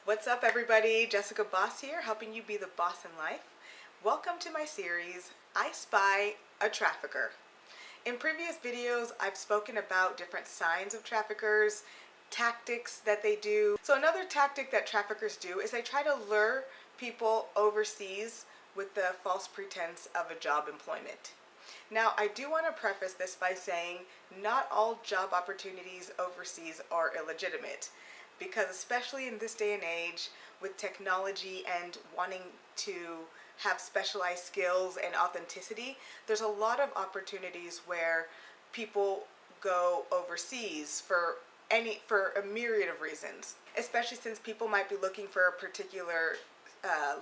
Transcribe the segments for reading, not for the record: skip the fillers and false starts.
What's up, everybody? Jessica Boss here, helping you be the boss in life. Welcome to my series, I Spy A Trafficker. In previous videos, I've spoken about different signs of traffickers, tactics that they do. So another tactic that traffickers do is they try to lure people overseas with the false pretense of a job employment. Now, I do want to preface this by saying not all job opportunities overseas are illegitimate, because especially in this day and age with technology and wanting to have specialized skills and authenticity, there's a lot of opportunities where people go overseas for a myriad of reasons, especially since people might be looking for a particular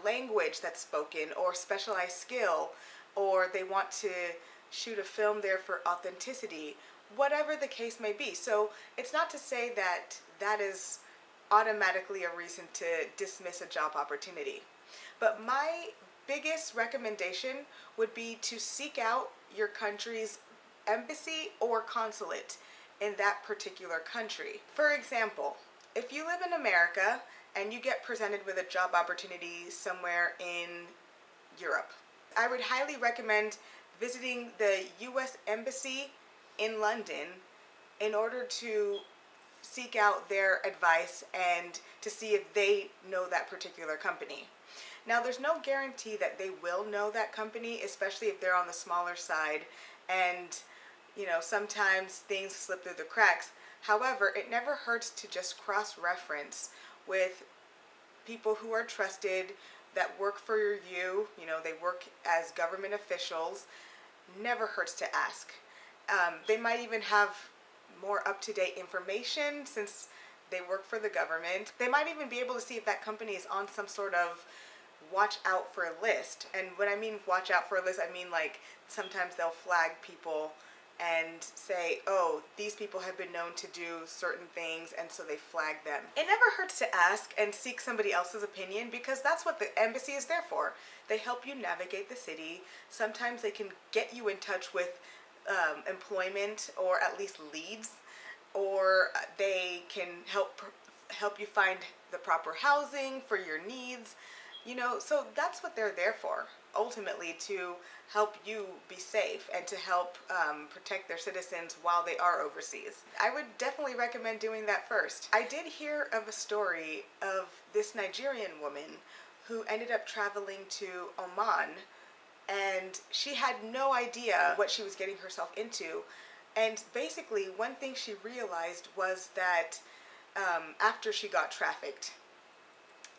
language that's spoken or specialized skill, or they want to shoot a film there for authenticity, whatever the case may be. So it's not to say that that is automatically a reason to dismiss a job opportunity. But my biggest recommendation would be to seek out your country's embassy or consulate in that particular country. For example, if you live in America and you get presented with a job opportunity somewhere in Europe, I would highly recommend visiting the U.S. Embassy in London in order to seek out their advice and to see if they know that particular company. Now, there's no guarantee that they will know that company, especially if they're on the smaller side, and sometimes things slip through the cracks. However, it never hurts to just cross-reference with people who are trusted, that work for you, they work as government officials. Never hurts to ask. They might even have more up-to-date information since they work for the government. They might even be able to see if that company is on some sort of watch out for a list. And when I mean watch out for a list, I mean like sometimes they'll flag people and say, oh, these people have been known to do certain things, and so they flag them. It never hurts to ask and seek somebody else's opinion, because that's what the embassy is there for. They help you navigate the city. Sometimes they can get you in touch with employment, or at least leads, or they can help you find the proper housing for your needs. So that's what they're there for, ultimately, to help you be safe and to help protect their citizens while they are overseas. I would definitely recommend doing that first. I did hear of a story of this Nigerian woman who ended up traveling to Oman, and she had no idea what she was getting herself into. And basically, one thing she realized was that after she got trafficked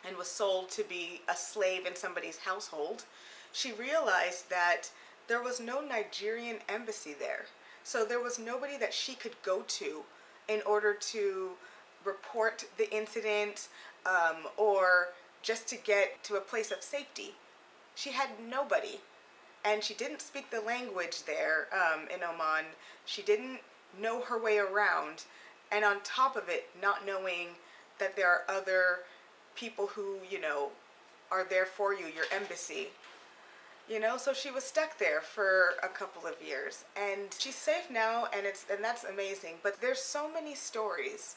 and was sold to be a slave in somebody's household, she realized that there was no Nigerian embassy there. So there was nobody that she could go to in order to report the incident, or just to get to a place of safety. She had nobody. And she didn't speak the language there in Oman. She didn't know her way around. And on top of it, not knowing that there are other people who, are there for you, your embassy. So she was stuck there for a couple of years. And she's safe now, and that's amazing. But there's so many stories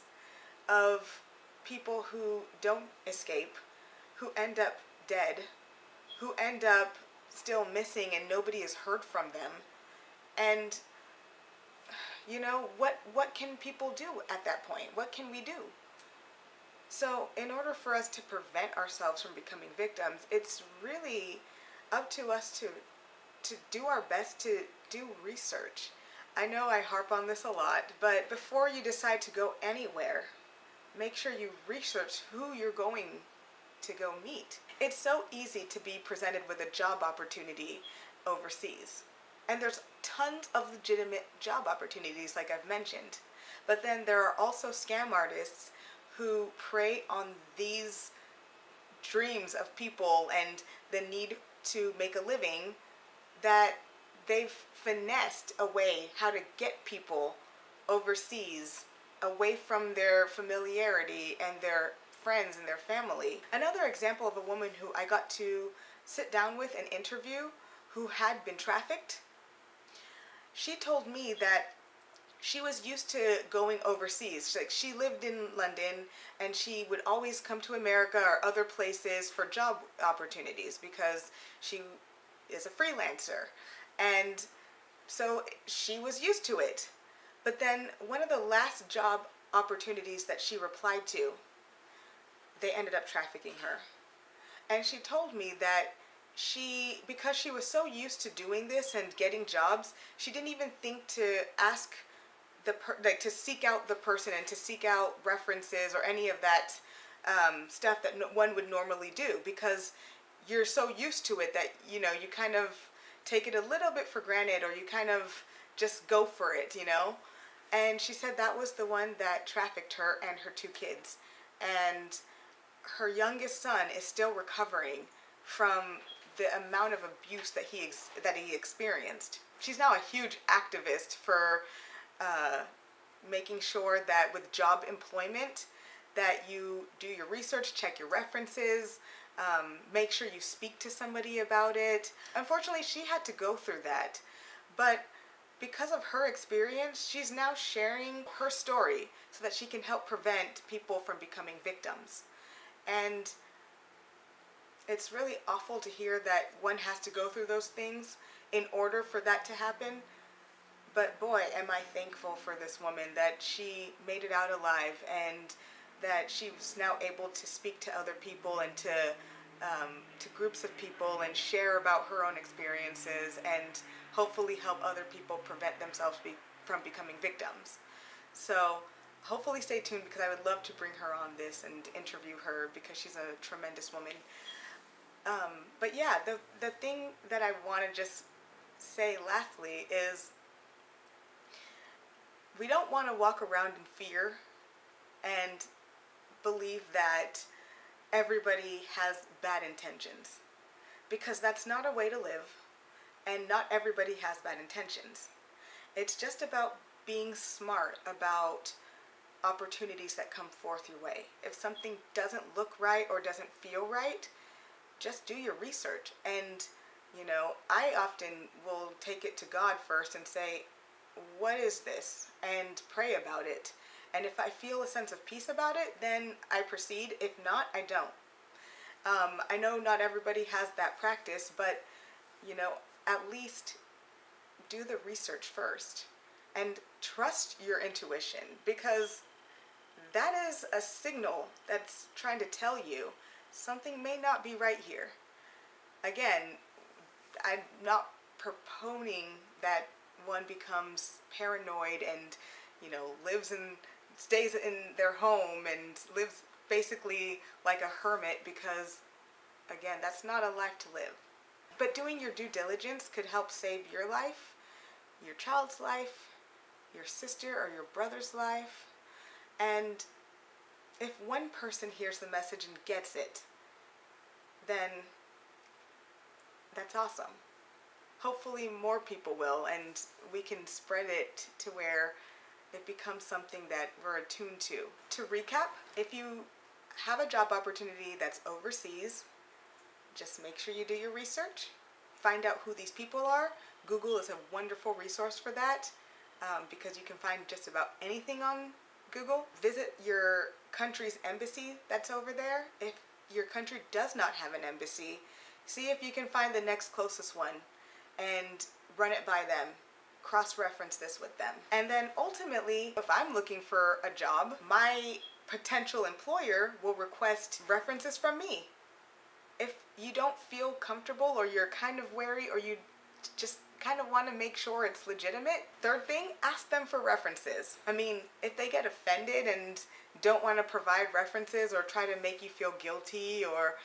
of people who don't escape, who end up dead, who end up still missing, and nobody has heard from them. And what can people do at that point? What can we do? So in order for us to prevent ourselves from becoming victims, it's really up to us to do our best to do research. I know I harp on this a lot, but before you decide to go anywhere, make sure you research who you're going to go meet. It's so easy to be presented with a job opportunity overseas. And there's tons of legitimate job opportunities, like I've mentioned. But then there are also scam artists who prey on these dreams of people and the need to make a living, that they've finessed a way how to get people overseas away from their familiarity and their friends and their family. Another example of a woman who I got to sit down with and interview who had been trafficked, she told me that she was used to going overseas. Like, she lived in London, and she would always come to America or other places for job opportunities because she is a freelancer. And so she was used to it. But then one of the last job opportunities that she replied to, they ended up trafficking her. And she told me that because she was so used to doing this and getting jobs, she didn't even think to ask to seek out the person and to seek out references or any of that stuff that one would normally do, because you're so used to it that you kind of take it a little bit for granted, or you kind of just go for it. And she said that was the one that trafficked her and her 2 kids, and her youngest son is still recovering from the amount of abuse that he experienced. She's now a huge activist for making sure that with job employment, that you do your research, check your references, make sure you speak to somebody about it. Unfortunately, she had to go through that, but because of her experience, she's now sharing her story so that she can help prevent people from becoming victims. And it's really awful to hear that one has to go through those things in order for that to happen. But boy, am I thankful for this woman, that she made it out alive, and that she was now able to speak to other people and to groups of people and share about her own experiences, and hopefully help other people prevent themselves from becoming victims. So hopefully stay tuned, because I would love to bring her on this and interview her, because she's a tremendous woman. But yeah, the thing that I want to just say lastly is, we don't want to walk around in fear and believe that everybody has bad intentions, because that's not a way to live, and not everybody has bad intentions. It's just about being smart about opportunities that come forth your way. If something doesn't look right or doesn't feel right, just do your research. And I often will take it to God first and say, what is this? And pray about it. And if I feel a sense of peace about it, then I proceed. If not, I don't. I know not everybody has that practice, but at least do the research first and trust your intuition, because that is a signal that's trying to tell you something may not be right here. Again, I'm not proponing that one becomes paranoid and stays in their home and lives basically like a hermit, because again, that's not a life to live. But doing your due diligence could help save your life, your child's life, your sister or your brother's life. And if one person hears the message and gets it, then that's awesome. Hopefully more people will, and we can spread it to where it becomes something that we're attuned to. To recap, if you have a job opportunity that's overseas, just make sure you do your research. Find out who these people are. Google is a wonderful resource for that, because you can find just about anything on Google. Visit your country's embassy that's over there. If your country does not have an embassy, see if you can find the next closest one and run it by them. Cross-reference this with them. And then ultimately, if I'm looking for a job, my potential employer will request references from me. If you don't feel comfortable, or you're kind of wary, or you just kind of want to make sure it's legitimate, third thing, ask them for references. I mean, if they get offended and don't want to provide references, or try to make you feel guilty, or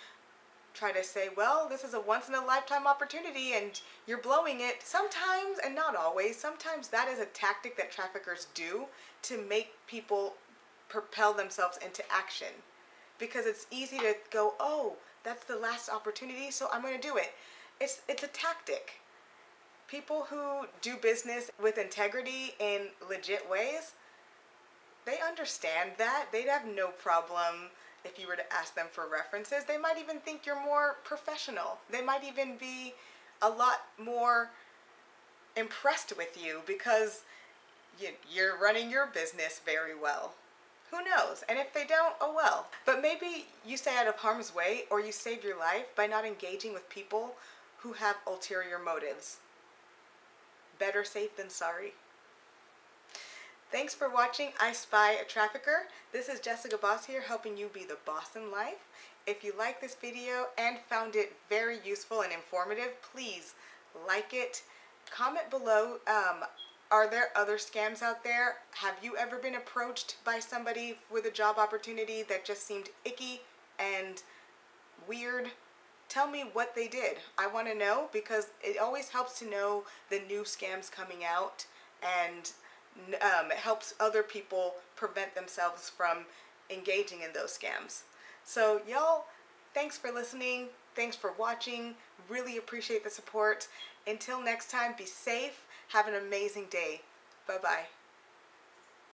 try to say, well, this is a once-in-a-lifetime opportunity and you're blowing it, sometimes, and not always, sometimes that is a tactic that traffickers do to make people propel themselves into action. Because it's easy to go, oh, that's the last opportunity, so I'm going to do it. It's a tactic. People who do business with integrity in legit ways, they understand that. They'd have no problem if you were to ask them for references. They might even think you're more professional. They might even be a lot more impressed with you, because you're running your business very well. Who knows? And if they don't, oh well. But maybe you stay out of harm's way or you save your life by not engaging with people who have ulterior motives. Better safe than sorry. Thanks for watching I Spy a Trafficker. This is Jessica Boss here, helping you be the boss in life. If you like this video and found it very useful and informative, please like it. Comment below, are there other scams out there? Have you ever been approached by somebody with a job opportunity that just seemed icky and weird? Tell me what they did. I want to know, because it always helps to know the new scams coming out, and it helps other people prevent themselves from engaging in those scams. So y'all, thanks for listening. Thanks for watching. Really appreciate the support. Until next time, be safe. Have an amazing day. Bye-bye.